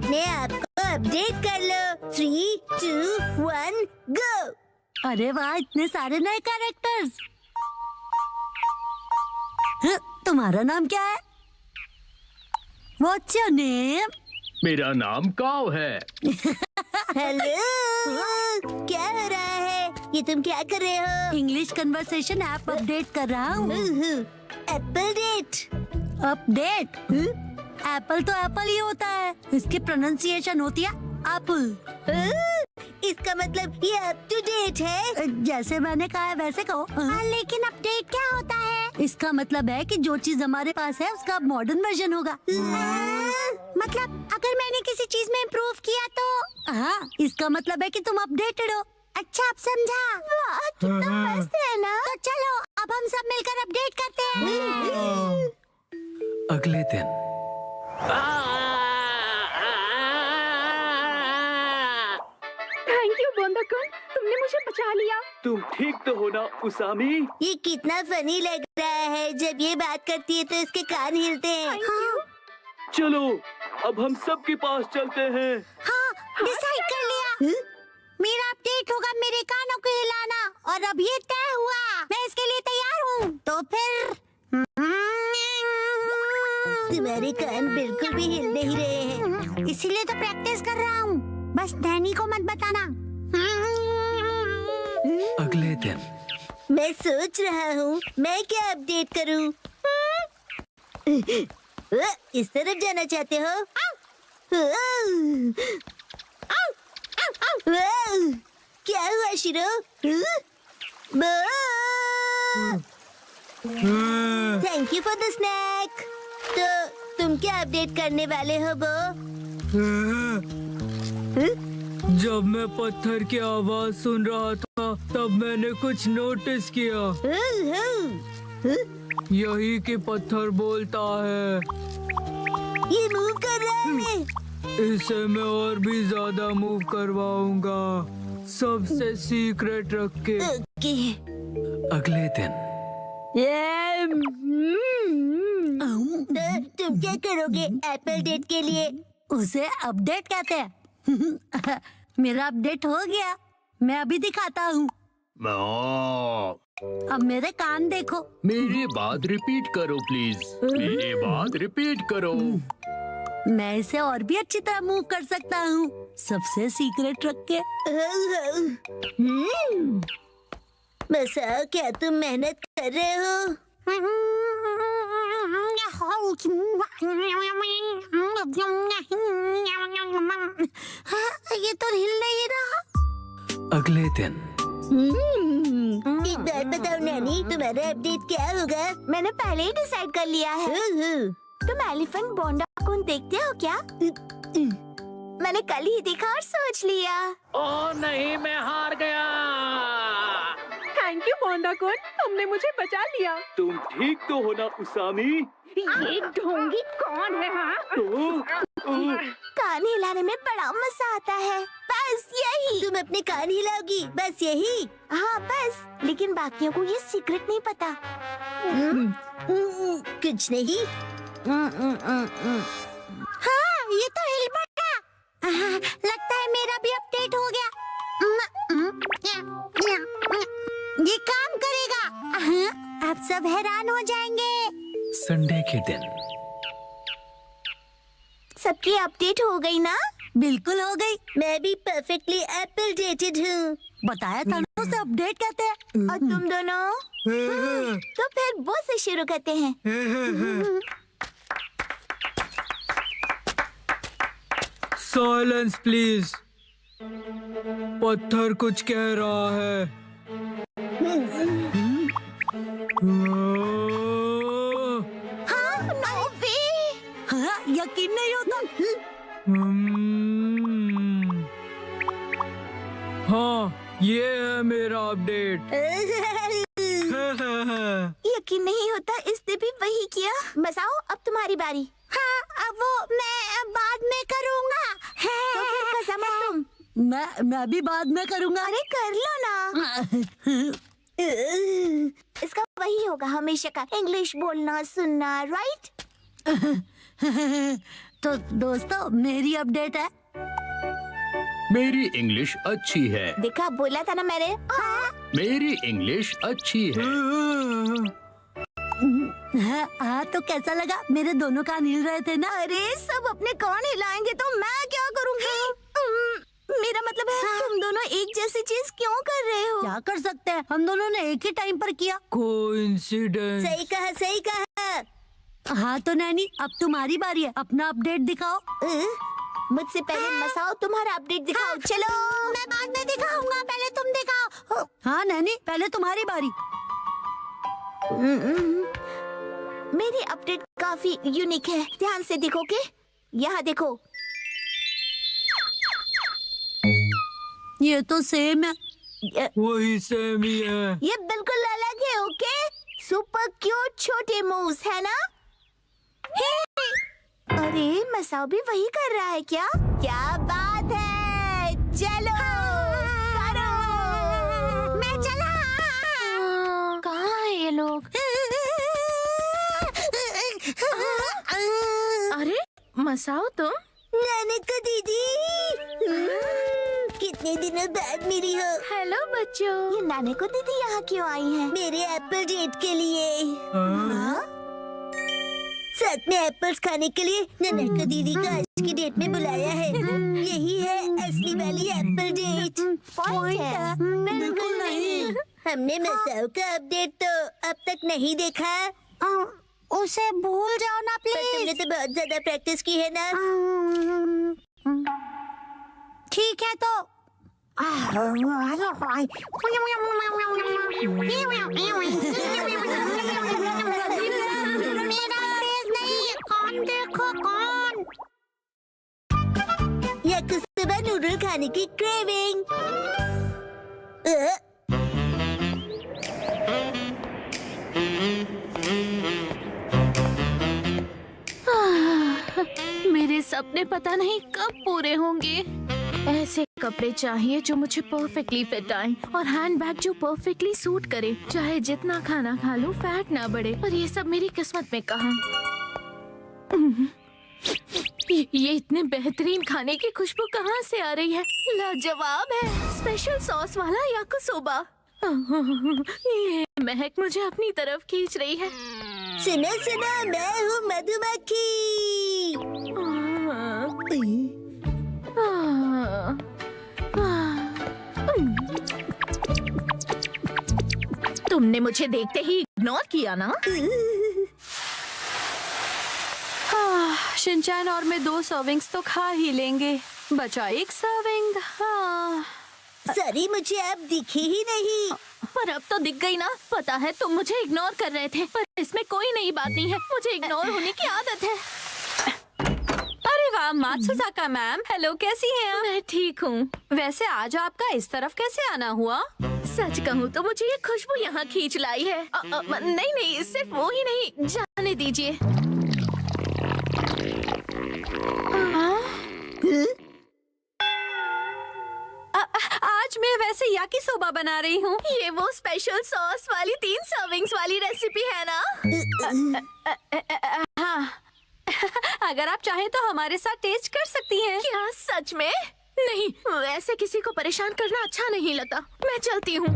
अपने आप को अपडेट कर लो। 3, 2, 1 गो। अरे वाह, इतने सारे नए कैरेक्टर्स। तुम्हारा नाम क्या है? What's your name? मेरा नाम काव है। हेलो, क्या हो रहा है? ये तुम क्या कर रहे हो? इंग्लिश कन्वर्सेशन ऐप अपडेट कर रहा हूँ। Apple date. अपडेट? एप्पल तो एप्पल ही होता है, इसकी प्रोनाउंसिएशन होती है एप्पल। इसका मतलब ये अप टू डेट है। जैसे मैंने कहा है वैसे कहो। लेकिन अपडेट क्या होता है? इसका मतलब है कि जो चीज हमारे पास है उसका मॉडर्न वर्जन होगा। मतलब अगर मैंने किसी चीज में इम्प्रूव किया तो? हाँ, इसका मतलब है कि तुम अपडेटेड हो। अच्छा, अब समझा। वाह, कितना मस्त है ना। तो चलो अब हम सब मिलकर अपडेट करते हैं। अगले दिन थैंक यू बोंदाकुन, तुमने मुझे बचा लिया। तुम ठीक तो हो ना उसामी? ये कितना फनी लग रहा है। जब ये बात करती है तो इसके कान हिलते हैं। चलो अब हम सब के पास चलते हैं। हाँ, डिसाइड कर लिया। मेरा अपडेट होगा मेरे कानों को हिलाना, और अब ये तय हुआ। मैं इसके लिए तैयार हूँ। तो फिर तुम्हारे कान बिल्कुल भी हिल नहीं रहे हैं, इसीलिए तो प्रैक्टिस कर रहा हूँ। बस डैनी को मत बताना। अगले दिन मैं सोच रहा हूँ मैं क्या अपडेट करूँ। इस तरफ जाना चाहते हो? क्या हुआ शिरो? Thank you for the snake. तो तुम क्या अपडेट करने वाले हो बो? जब मैं पत्थर की आवाज सुन रहा था तब मैंने कुछ नोटिस किया। यही कि पत्थर बोलता है। ये मूव कर रहा है। इसे मैं और भी ज्यादा मूव करवाऊंगा, सबसे सीक्रेट रख के। ओके। अगले दिन तो तुम क्या करोगे एप्पल डेट के लिए? उसे अपडेट कहते हैं। मेरा अपडेट हो गया, मैं अभी दिखाता हूँ। अब मेरे कान देखो। मेरी बात रिपीट करो प्लीज। मेरी बात रिपीट करो। मैं इसे और भी अच्छी तरह मूव कर सकता हूँ, सबसे सीक्रेट रख के। बसा, क्या तुम मेहनत कर रहे हो? ये तो हिल नहीं रहा। अगले दिन एक बात बताओ नैनी, तुम्हारा अपडेट क्या होगा? मैंने पहले ही डिसाइड कर लिया है। तुम एलिफेंट बोंडाकुन देखते हो क्या? मैंने कल ही देखा और सोच लिया। ओ नहीं, मैं हार गया। थैंक यू बोंदाकुन, तुमने मुझे बचा लिया। तुम ठीक तो हो ना उसामी? ये ढोंगी कौन है? हाँ, कान हिलाने में बड़ा मजा आता है। बस यही। तुम अपने कान हिलाओगी? बस यही? हाँ बस, लेकिन बाकियों को ये सीक्रेट नहीं पता। कुछ नहीं। हाँ, ये तो हिल पड़ा। लगता है मेरा भी अपडेट हो गया। ये काम करेगा। आप सब हैरान हो जाएंगे। संडे के दिन सबकी अपडेट हो गई ना? बिल्कुल हो गई। मैं भी परफेक्टली एप्पल डेटेड हूँ। बताया था ना, उसे अपडेट कहते हैं। और तुम दोनों? तो फिर वो से शुरू करते हैं। Silence please. पत्थर कुछ कह रहा है। हाँ, नो वे। हाँ, यकीन नहीं होता। हाँ, ये है मेरा अपडेट। यकीन नहीं होता, इसने भी वही किया। बसाओ, अब तुम्हारी बारी। हाँ, अब वो मैं बाद में करूँगा। तो फिर कसम है तुम। मैं भी बाद में करूँगा। अरे कर लो ना। इसका वही होगा हमेशा का, इंग्लिश बोलना सुनना, राइट? तो दोस्तों मेरी अपडेट है। मेरी इंग्लिश अच्छी है। देखा, बोला था ना मैंने। मेरी इंग्लिश अच्छी है। हाँ तो कैसा लगा? मेरे दोनों कान हिल रहे थे ना। अरे सब अपने कान हिलाएंगे तो मैं क्या करूँगी? मेरा मतलब है तुम दोनों एक जैसी चीज क्यों कर रहे हो? क्या कर सकते हैं, हम दोनों ने एक ही टाइम पर किया। कोइंसिडेंस। सही कहा, सही कहा। हाँ तो नैनी, अब तुम्हारी बारी है, अपना अपडेट दिखाओ। मुझसे पहले मसाओ तुम्हारा अपडेट दिखाओ। चलो। मैं बाद में दिखाऊंगा, पहले तुम दिखाओ। हाँ नैनी, पहले तुम्हारी बारी। मेरी अपडेट काफी यूनिक है, ध्यान से देखोगे? यहाँ देखो। ये तो सेम है। वही सेम ही है। ये बिल्कुल अलग है। ओके, सुपर क्यूट छोटे मूव्स है ना? अरे मसाओ भी वही कर रहा है क्या? क्या बात है, चलो करो। मैं चला। कहाँ है ये लोग? अरे मसाओ तुम? नानका दीदी, कितने दिनों बाद मिली हो। हेलो बच्चों। ये नानका दीदी यहाँ क्यों आई है? मेरे एप्पल डेट के लिए। हाँ? साथ में एप्पल्स खाने के लिए नानका दीदी का आज की डेट में बुलाया है। यही है असली वाली एप्पल डेट। पॉइंट है? बिल्कुल नहीं। हमने मसाओ का अपडेट तो अब तक नहीं देखा। उसे भूल जाओ ना पर तुमने तो बहुत ज्यादा प्रैक्टिस की है ना। ठीक है तो या कुछ सुबह नूडल खाने की क्रेविंग। मेरे सपने पता नहीं कब पूरे होंगे। ऐसे कपड़े चाहिए जो मुझे परफेक्टली फिट आए और हैंडबैग जो परफेक्टली सूट करे। चाहे जितना खाना खा लूं फैट ना बढ़े, पर ये सब मेरी किस्मत में कहाँ। ये इतने बेहतरीन खाने की खुशबू कहाँ से आ रही है? लाजवाब है, स्पेशल सॉस वाला याकिसोबा। ये महक मुझे अपनी तरफ खींच रही है। सुनो सुनो, मैं हूँ मधुमक्खी। तुमने मुझे देखते ही इग्नोर किया ना? शिनचैन और मैं 2 सर्विंग्स तो खा ही लेंगे, बचा 1 सर्विंग। हाँ सॉरी, मुझे अब दिखी ही नहीं। पर अब तो दिख गई ना। पता है तुम मुझे इग्नोर कर रहे थे, पर इसमें कोई नई बात नहीं है। मुझे इग्नोर होने की आदत है। अरे वाह मात्सुजाका मैम, हेलो, कैसी हैं आप? मैं ठीक हूँ। वैसे आज आपका इस तरफ कैसे आना हुआ? सच कहूँ तो मुझे ये खुशबू यहाँ खींच लाई है। नहीं नहीं, सिर्फ वो ही नहीं, जाने दीजिए। आज मैं वैसे याकिसोबा बना रही हूँ। ये वो स्पेशल सॉस वाली 3 सर्विंग्स वाली रेसिपी है ना? हाँ अगर आप चाहें तो हमारे साथ टेस्ट कर सकती हैं। क्या सच में? नहीं, ऐसे किसी को परेशान करना अच्छा नहीं लगता। मैं चलती हूँ।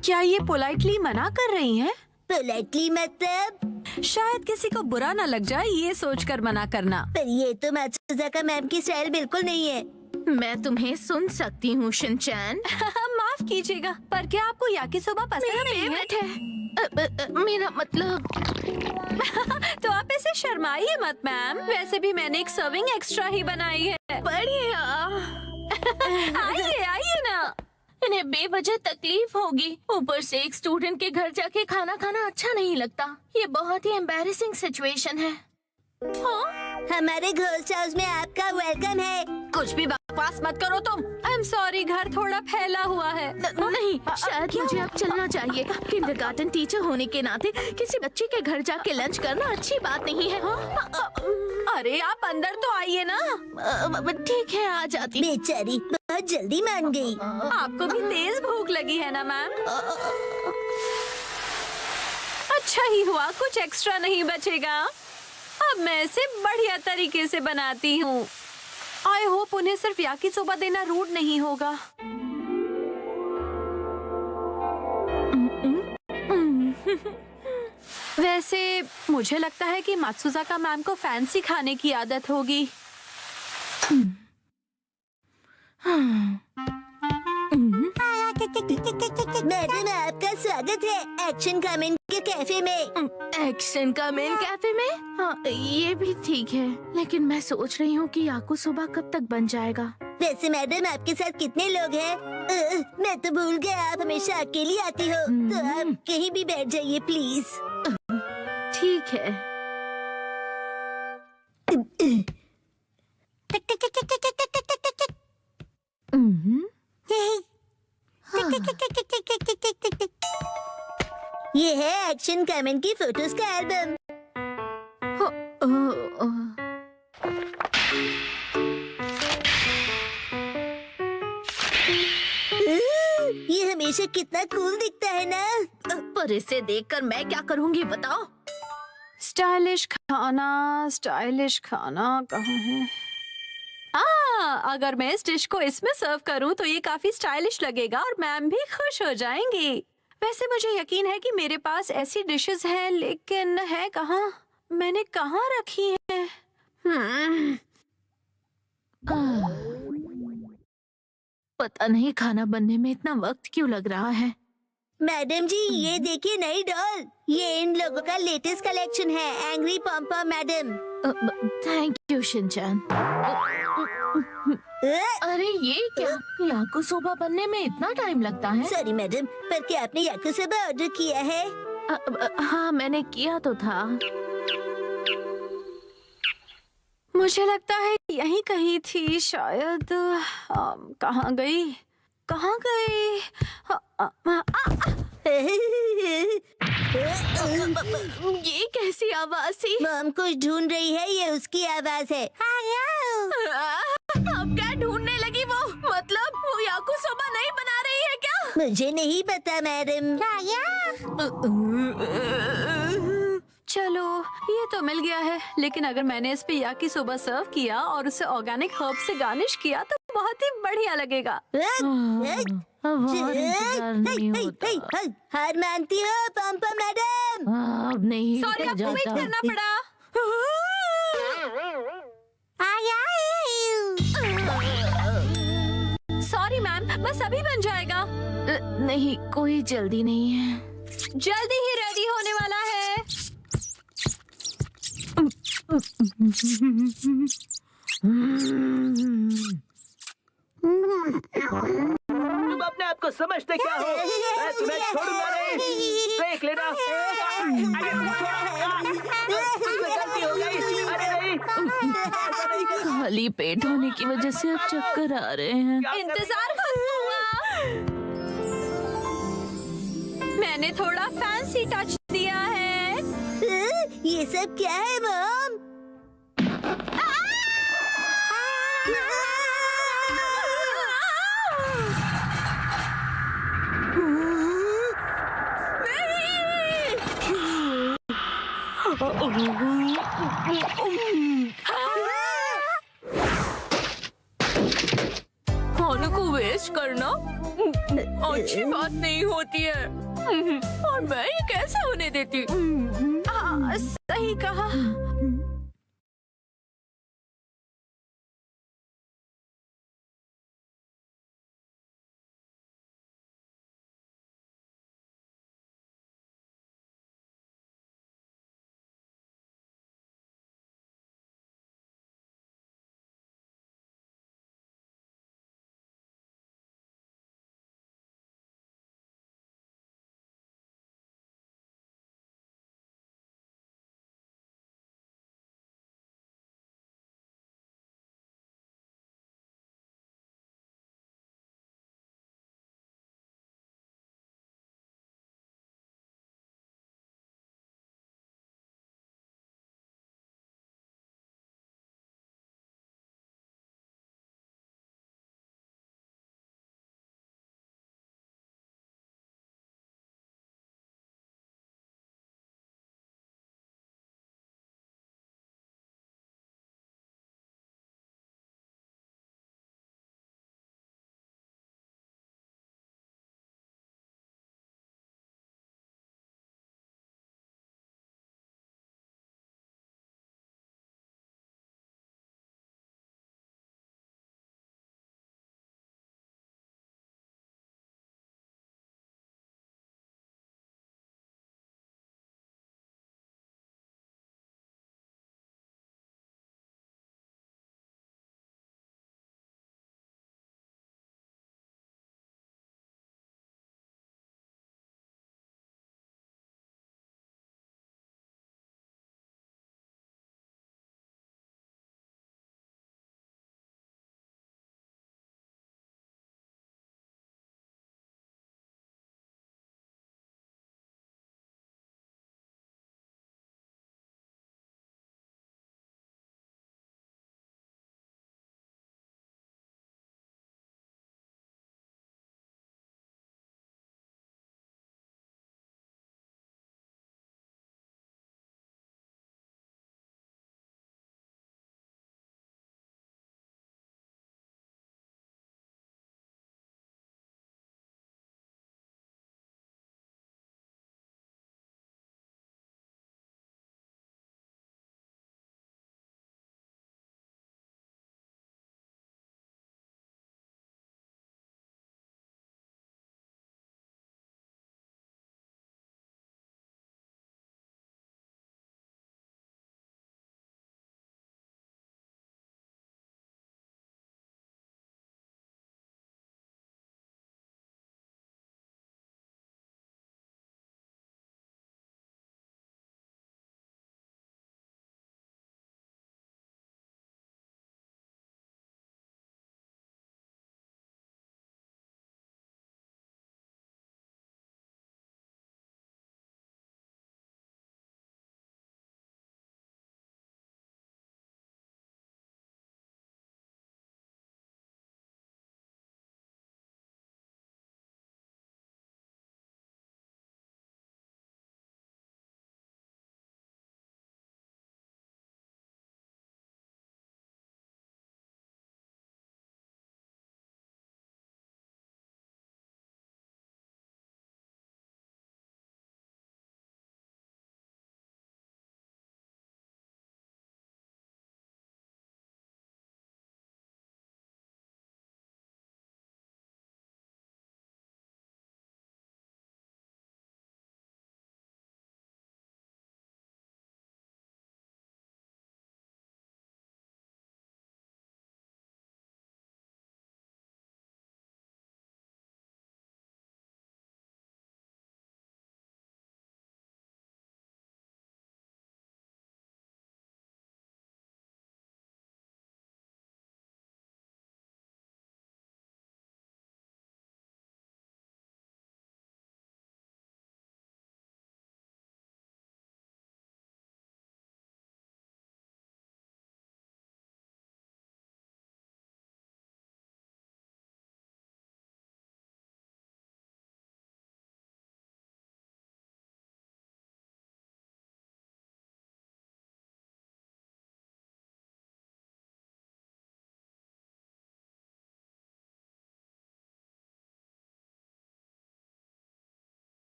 क्या ये पोलाइटली मना कर रही हैं? पोलाइटली मतलब? शायद किसी को बुरा न लग जाए ये सोचकर मना करना। पर ये तो मात्सुजाका मैम की स्टाइल बिल्कुल नहीं है। मैं तुम्हें सुन सकती हूँ शिनचैन। माफ कीजिएगा, पर क्या आपको याकिसोबा पसंद नहीं है? फेवरेट है। मेरा मतलब तो आप ऐसे शर्माइए मत मैम, वैसे भी मैंने 1 सर्विंग एक्स्ट्रा ही बनाई है। बढ़िया। आइए आइए ना। इन्हें बेवजह तकलीफ होगी, ऊपर से एक स्टूडेंट के घर जाके खाना खाना अच्छा नहीं लगता। ये बहुत ही एम्बैरेसिंग सिचुएशन है। हमारे घोस्ट हाउस में आपका वेलकम है। कुछ भी बकवास मत करो तुम। आई एम सॉरी, घर थोड़ा फैला हुआ है। नहीं, शायद मुझे अब चलना चाहिए। किंडरगार्टन टीचर होने के नाते किसी बच्चे के घर जाके लंच करना अच्छी बात नहीं है। अरे आप अंदर तो आइए ना। ठीक है, आ जाती। बेचारी बहुत जल्दी मान गई। आपको भी तेज भूख लगी है ना मैम? अच्छा ही हुआ, कुछ एक्स्ट्रा नहीं बचेगा। अब मैं इसे बढ़िया तरीके से बनाती हूँ। आई होप उन्हें सिर्फ याकिसोबा देना रूड नहीं होगा। वैसे मुझे लगता है कि मात्सुजाका मैम को फैंसी खाने की आदत होगी। मैडम, आपका स्वागत है एक्शन कमेंट के कैफे में। एक्शन का मेन कैफे में? हाँ, ये भी ठीक है, लेकिन मैं सोच रही हूँ कि याकिसोबा कब तक बन जाएगा। वैसे मैडम, आपके साथ कितने लोग हैं? मैं तो भूल गया, आप हमेशा अकेली आती हो, तो आप कहीं भी बैठ जाइए प्लीज। ठीक है। ये है एक्शन कमेंट की फोटोज का एल्बम। ये हमेशा कितना कूल दिखता है ना। पर इसे देखकर मैं क्या करूँगी बताओ? स्टाइलिश खाना कहाँ है? अगर मैं इस डिश को इसमें सर्व करूं तो ये काफी स्टाइलिश लगेगा और मैम भी खुश हो जाएंगी। वैसे मुझे यकीन है कि मेरे पास ऐसी डिशेस हैं, लेकिन है कहाँ? मैंने कहाँ रखी है? पता नहीं खाना बनने में इतना वक्त क्यों लग रहा है। मैडम जी, ये देखिए नई डॉल। ये इन लोगों का लेटेस्ट कलेक्शन है, angry pompom madam. Thank you Shinchan. अरे ये क्या? याकिसोबा बनने में इतना टाइम लगता है? सॉरी मैडम, पर क्या आपने याकिसोबा ऑर्डर किया है? हाँ, मैंने किया तो था। मुझे लगता है यहीं कहीं थी शायद। कहाँ गई? ये कैसी आवाज थी? मॉम कुछ ढूंढ रही है, ये उसकी आवाज है। अब क्या ढूंढने लगी वो? मतलब वो याकिसोबा नहीं बना रही है क्या? मुझे नहीं पता मैडम। चलो, ये तो मिल गया है, लेकिन अगर मैंने इस पे याकिसोबा सर्व किया और उसे ऑर्गेनिक हर्ब से गार्निश किया तो बहुत ही बढ़िया लगेगा। अब और इंतजार नहीं होता। हार मानती हो पॉम्पम मैडम? अब नहीं सॉरी, रुका आपको वेट जाता। करना पड़ा। सॉरी मैम, बस अभी बन जाएगा। नहीं, कोई जल्दी नहीं है। जल्दी ही रेडी होने वाला है। तुम अपने आप को समझते क्या हो? मैं तुम्हें छोड़ूंगा नहीं। देख लेना। अरे गलती हो गई। अरे नहीं। खाली पेट होने की वजह से अब चक्कर आ रहे हैं। इंतजार करूंगा। मैंने थोड़ा फैंसी टच दिया है। ये सब क्या है मॉम? खाने को वेस्ट करना अच्छी बात नहीं होती है। और मैं ये कैसे होने देती? सही कहा।